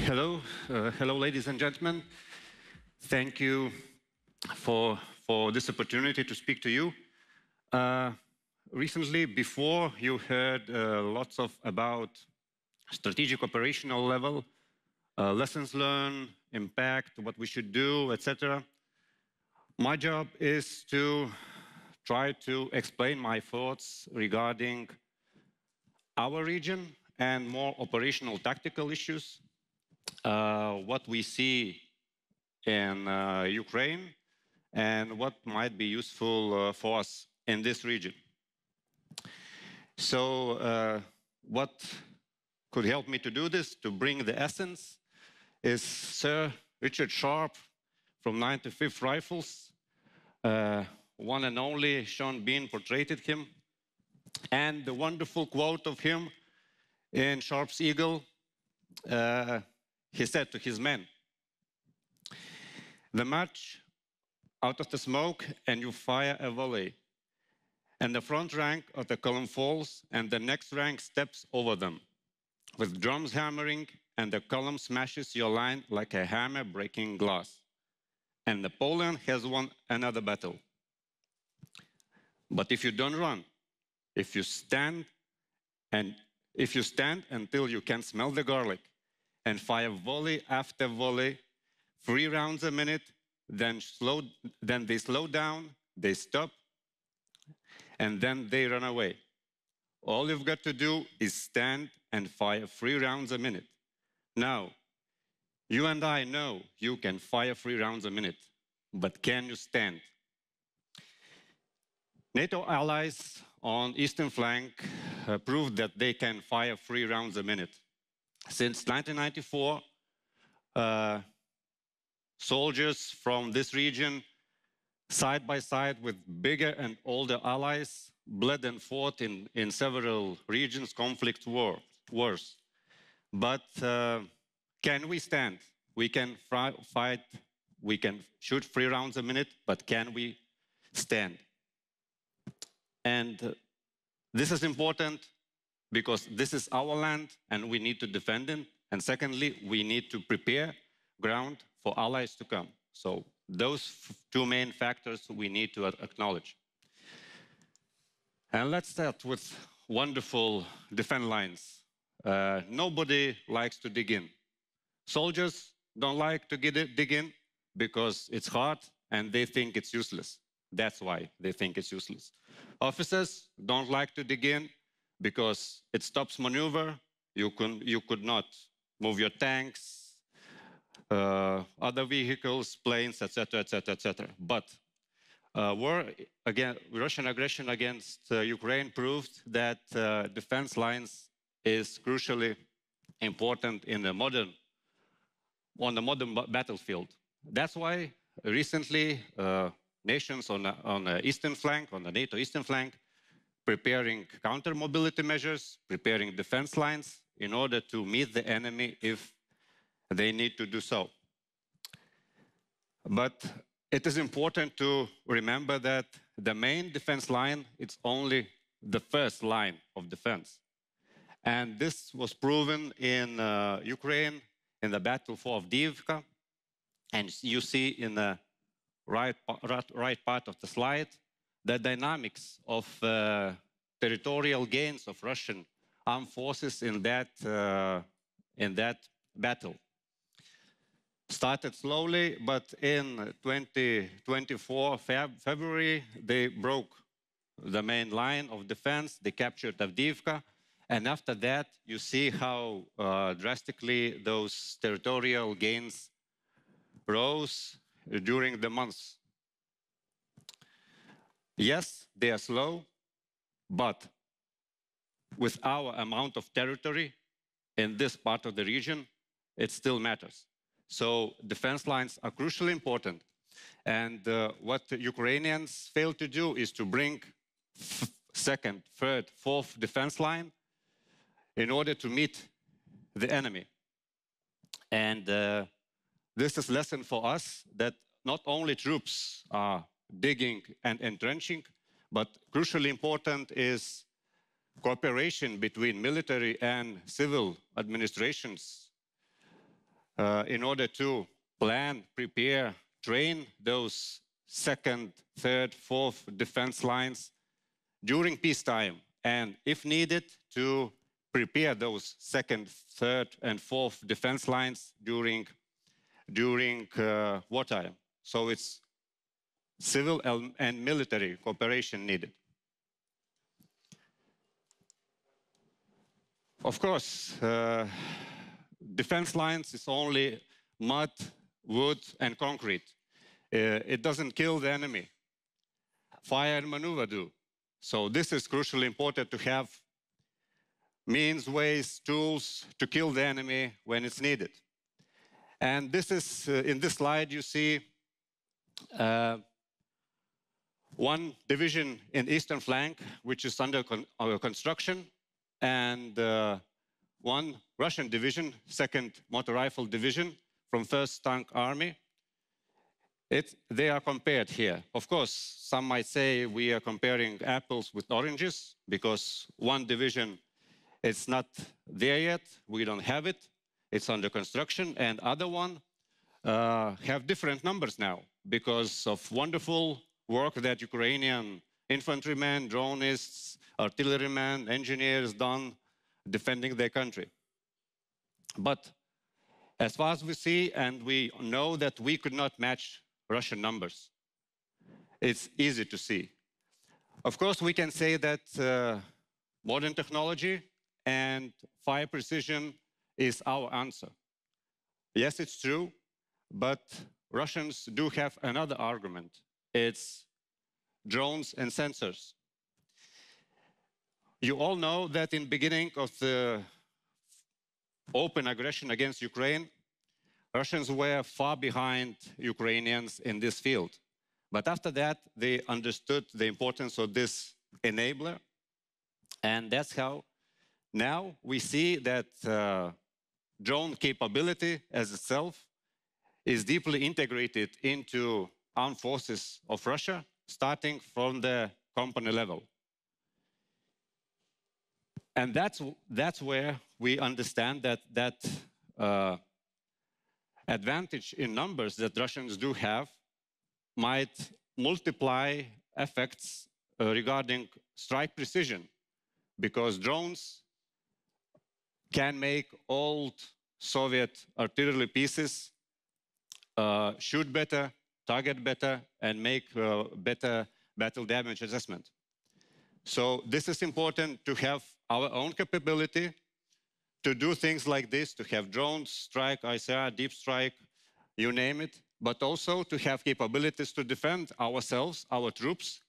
Hello, ladies and gentlemen. Thank you for this opportunity to speak to you. Recently, before you heard lots about strategic operational level, lessons learned, impact, what we should do, etc. My job is to try to explain my thoughts regarding our region and more operational tactical issues, what we see in Ukraine, and what might be useful for us in this region. So what could help me to do this, to bring the essence, is Sir Richard Sharp from 95th Rifles, one and only Sean Bean portrayed him, and the wonderful quote of him in Sharp's Eagle. He said to his men, "The march out of the smoke and you fire a volley, and the front rank of the column falls and the next rank steps over them, with drums hammering, and the column smashes your line like a hammer breaking glass. And Napoleon has won another battle. But if you don't run, if you stand until you can smell the garlic, and fire volley after volley, 3 rounds a minute, then they slow down, they stop, and then they run away. All you've got to do is stand and fire 3 rounds a minute. Now, you and I know you can fire 3 rounds a minute, but can you stand?" NATO allies on eastern flank proved that they can fire 3 rounds a minute. Since 1994, soldiers from this region, side by side with bigger and older allies, bled and fought in several regions, conflict wars. But can we stand? We can fight, we can shoot 3 rounds a minute, but can we stand? And this is important because this is our land and we need to defend it. And secondly, we need to prepare ground for allies to come. So those 2 main factors we need to acknowledge. And let's start with wonderful defense lines. Nobody likes to dig in. Soldiers don't like to dig in because it's hard and they think it's useless. That's why they think it's useless. Officers don't like to dig in because it stops maneuver. You could not move your tanks, other vehicles, planes, etc., etc., etc. But Russian aggression against Ukraine proved that defense lines is crucially important on the modern battlefield. That's why recently nations on the eastern flank, on the NATO eastern flank, preparing counter-mobility measures, preparing defense lines in order to meet the enemy if they need to do so. But it is important to remember that the main defense line is only the first line of defense. And this was proven in Ukraine in the Battle for Avdiivka. And you see in the right part of the slide the dynamics of territorial gains of Russian armed forces in that battle. Started slowly, but in 2024 February, they broke the main line of defense. They captured Avdiivka. And after that, you see how drastically those territorial gains rose during the months. Yes, they are slow, but with our amount of territory in this part of the region, it still matters. So defense lines are crucially important. And what the Ukrainians failed to do is to bring second, third, fourth defense line in order to meet the enemy. And this is a lesson for us that not only troops are digging and entrenching, but crucially important is cooperation between military and civil administrations in order to plan, prepare, train those second, third, fourth defense lines during peacetime, and if needed, to prepare those second, third, and fourth defense lines during wartime. So it's civil and military cooperation needed. Of course, defense lines is only mud, wood, and concrete. It doesn't kill the enemy. Fire and maneuver do. So this is crucially important to have means, ways, tools to kill the enemy when it's needed. And this is, in this slide, you see one division in eastern flank, which is under construction, and one Russian division, 2nd Motor Rifle Division from 1st Tank Army. They are compared here. Of course, some might say we are comparing apples with oranges because one division is not there yet, we don't have it, it's under construction, and other one have different numbers now because of wonderful work that Ukrainian infantrymen, dronists, artillerymen, engineers done defending their country. But as far as we see, and we know that we could not match Russian numbers. It's easy to see. Of course, we can say that modern technology and fire precision is our answer. Yes, it's true, but Russians do have another argument. It's drones and sensors. You all know that in the beginning of the open aggression against Ukraine, Russians were far behind Ukrainians in this field. But after that, they understood the importance of this enabler. And that's how now we see that drone capability as itself is deeply integrated into armed forces of Russia, starting from the company level. And that's where we understand that advantage in numbers that Russians do have might multiply effects regarding strike precision, because drones can make old Soviet artillery pieces shoot better, target better, and make better battle damage assessment. So this is important to have our own capability to do things like this, to have drones, strike, ICR, deep strike, you name it, but also to have capabilities to defend ourselves, our troops,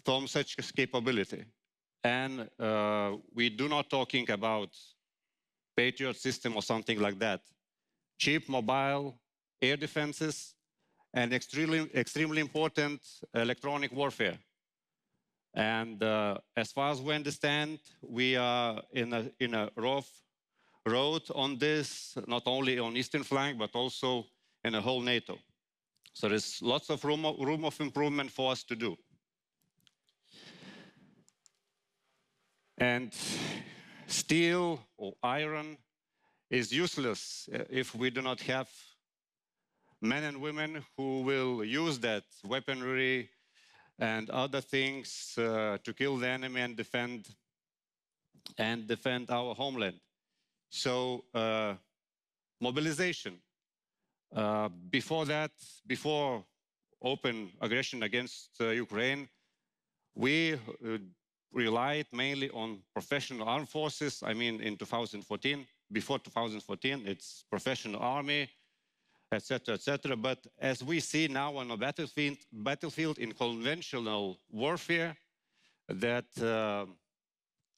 from such capability. And we do not talking about Patriot system or something like that. Cheap mobile air defenses and extremely important electronic warfare. And as far as we understand, we are in a rough road on this, not only on eastern flank, but also in the whole NATO. So there's lots of room of improvement for us to do. And steel or iron is useless if we do not have men and women who will use that weaponry and other things to kill the enemy and defend our homeland. So mobilization. Before that, before open aggression against Ukraine, we relied mainly on professional armed forces. I mean, in 2014, before 2014, it's professional army, etc., etc. But as we see now on a battlefield in conventional warfare, that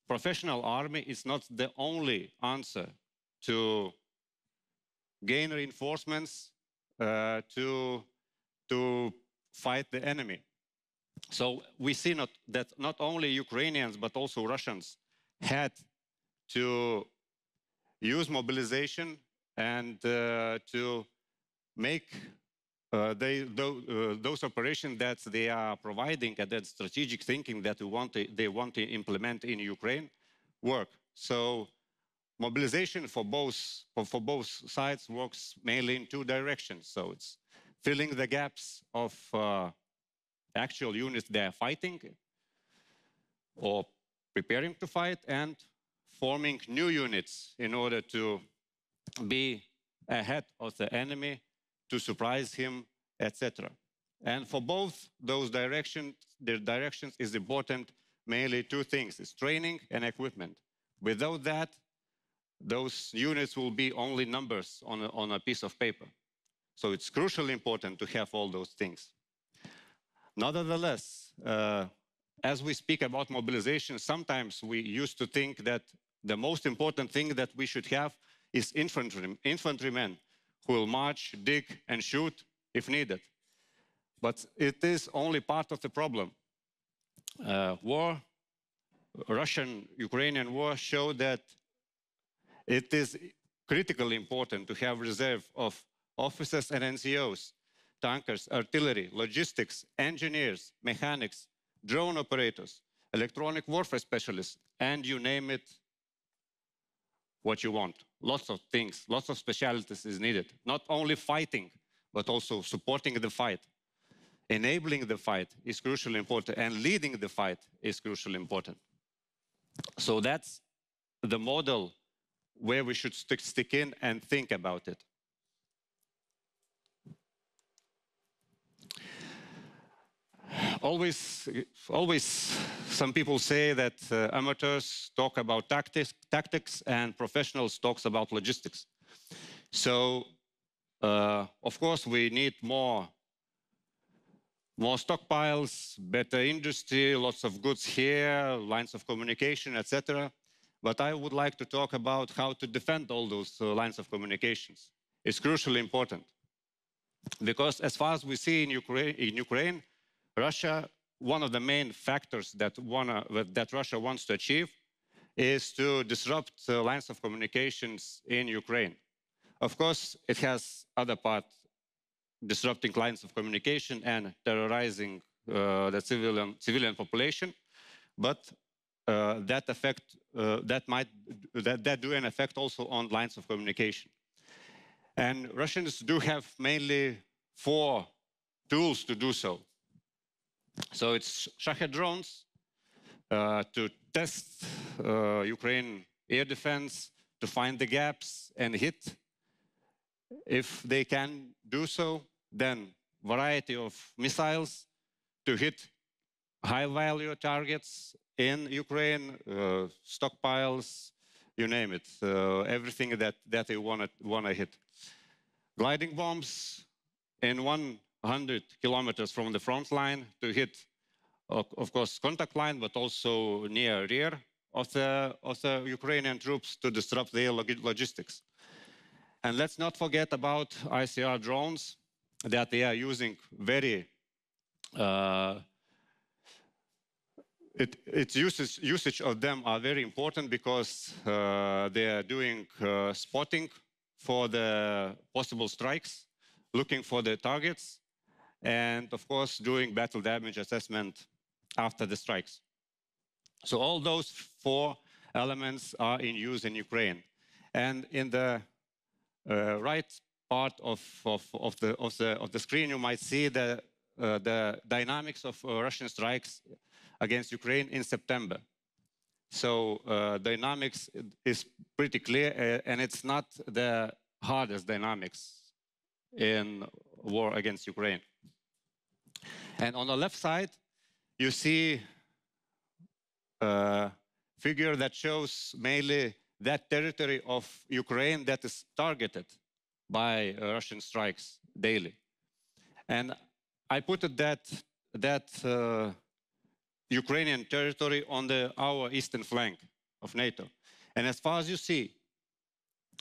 professional army is not the only answer to gain reinforcements to fight the enemy. So we see that not only Ukrainians, but also Russians had to use mobilization and to make those operations that they are providing and that strategic thinking that they want to implement in Ukraine work. So mobilization for both sides works mainly in two directions. So it's filling the gaps of actual units they are fighting or preparing to fight, and forming new units in order to be ahead of the enemy, to surprise him, etc. And for both those directions, their directions is important mainly two things: it's training and equipment. Without that, those units will be only numbers on a piece of paper. So it's crucially important to have all those things. Nevertheless, as we speak about mobilization, sometimes we used to think that the most important thing that we should have is infantrymen who will march, dig, and shoot if needed. But it is only part of the problem. Russian-Ukrainian war showed that it is critically important to have reserve of officers and NCOs, tankers, artillery, logistics, engineers, mechanics, drone operators, electronic warfare specialists, and you name it, what you want. Lots of things, lots of specialties is needed. Not only fighting, but also supporting the fight. Enabling the fight is crucially important, and leading the fight is crucially important. So that's the model where we should stick in and think about it. Always some people say that amateurs talk about tactics and professionals talk about logistics. So, of course, we need more stockpiles, better industry, lots of goods here, lines of communication, etc. But I would like to talk about how to defend all those lines of communications. It's crucially important. Because as far as we see in Ukraine, Russia, one of the main factors that Russia wants to achieve is to disrupt the lines of communications in Ukraine. Of course, it has other part, disrupting lines of communication and terrorizing the civilian population, but that do an effect also on lines of communication. And Russians do have mainly 4 tools to do so. So it's Shahed drones to test Ukraine air defense, to find the gaps and hit. If they can do so, then variety of missiles to hit high-value targets in Ukraine, stockpiles, you name it, everything that they want to hit. Gliding bombs in 100 kilometers from the front line to hit, of course, contact line, but also near rear of the Ukrainian troops to disrupt their logistics. And let's not forget about ICR drones that they are using very, its usage of them are very important because they are doing spotting for the possible strikes, looking for the targets, and of course doing battle damage assessment after the strikes. So all those 4 elements are in use in Ukraine. And in the right part of the screen, you might see the dynamics of Russian strikes against Ukraine in September. So dynamics is pretty clear, and it's not the hardest dynamics in war against Ukraine. And on the left side, you see a figure that shows mainly that territory of Ukraine that is targeted by Russian strikes daily. And I put it that Ukrainian territory on our eastern flank of NATO. And as far as you see,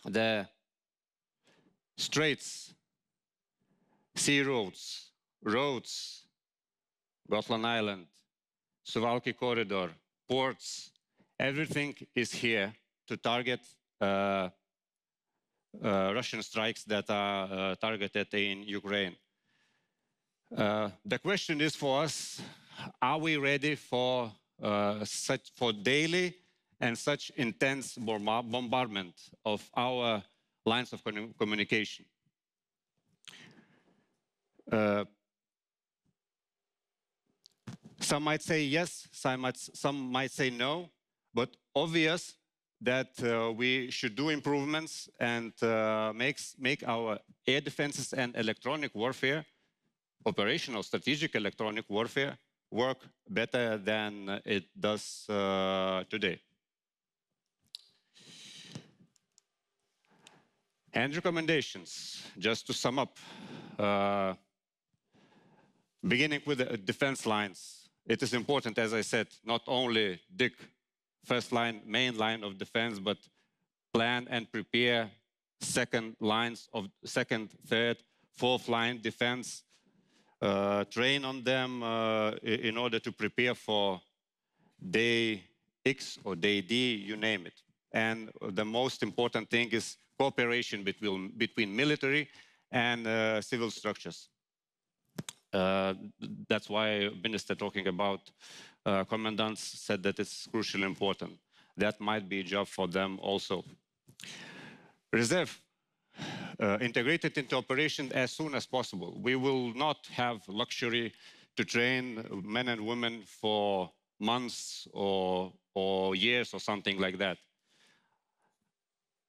the straits, sea roads, Gotland Island, Suwalki corridor, ports, everything is here to target Russian strikes that are targeted in Ukraine. The question is for us, are we ready for daily and such intense bombardment of our lines of communication. Some might say yes, some might say no, but obvious that we should do improvements and make our air defenses and electronic warfare, operational strategic electronic warfare, work better than it does today. And recommendations, just to sum up, beginning with the defense lines. It is important, as I said, not only dig first line, main line of defense, but plan and prepare second lines of second, third, fourth line defense, train on them in order to prepare for day X or day D, you name it. And the most important thing is cooperation between military and civil structures. That's why Minister talking about commandants said that it's crucially important. That might be a job for them also. Reserve, integrated into operation as soon as possible. We will not have luxury to train men and women for months or years or something like that.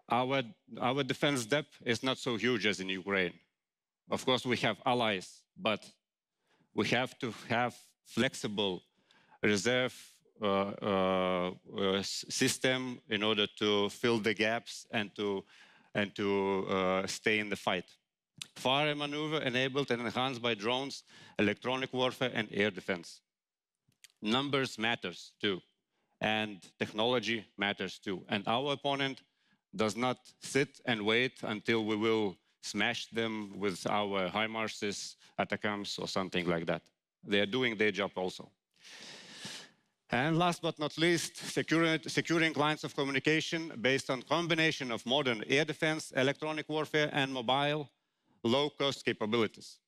Our defense depth is not so huge as in Ukraine. Of course, we have allies, but we have to have flexible reserve system in order to fill the gaps and to stay in the fight. Fire maneuver enabled and enhanced by drones, electronic warfare, and air defense. Numbers matters too, and technology matters too. And our opponent does not sit and wait until we will smash them with our HIMARSes, ATACMS, or something like that. They are doing their job also. And last but not least, securing lines of communication based on combination of modern air defense, electronic warfare, and mobile low-cost capabilities.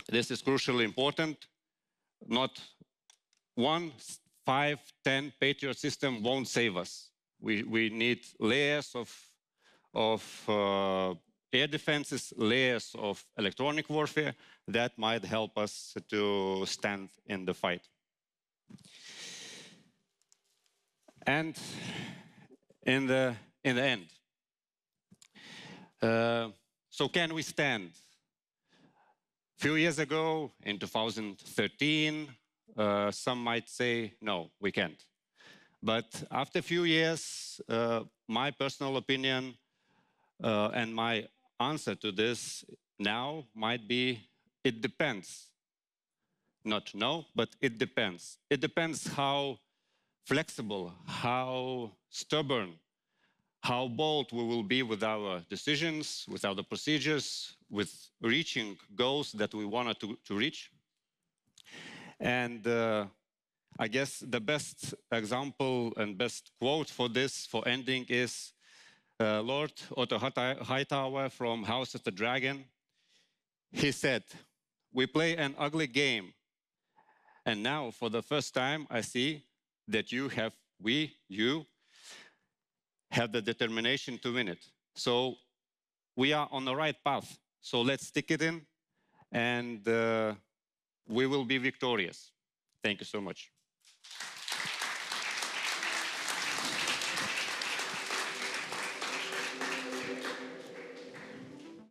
This is crucially important. Not 1, 5, 10 Patriot system won't save us. We need layers of air defenses, layers of electronic warfare that might help us to stand in the fight. And in the end, so can we stand? A few years ago, in 2013, some might say, no, we can't. But after a few years, my personal opinion and my answer to this now might be, it depends. Not no, but it depends. It depends how flexible, how stubborn, how bold we will be with our decisions, with our procedures, with reaching goals that we wanted to reach. And I guess the best example and best quote for this, for ending, is Lord Otto Hightower from House of the Dragon. He said, "We play an ugly game. And now, for the first time, I see that you have the determination to win it. So we are on the right path. So let's stick it in, and we will be victorious." Thank you so much.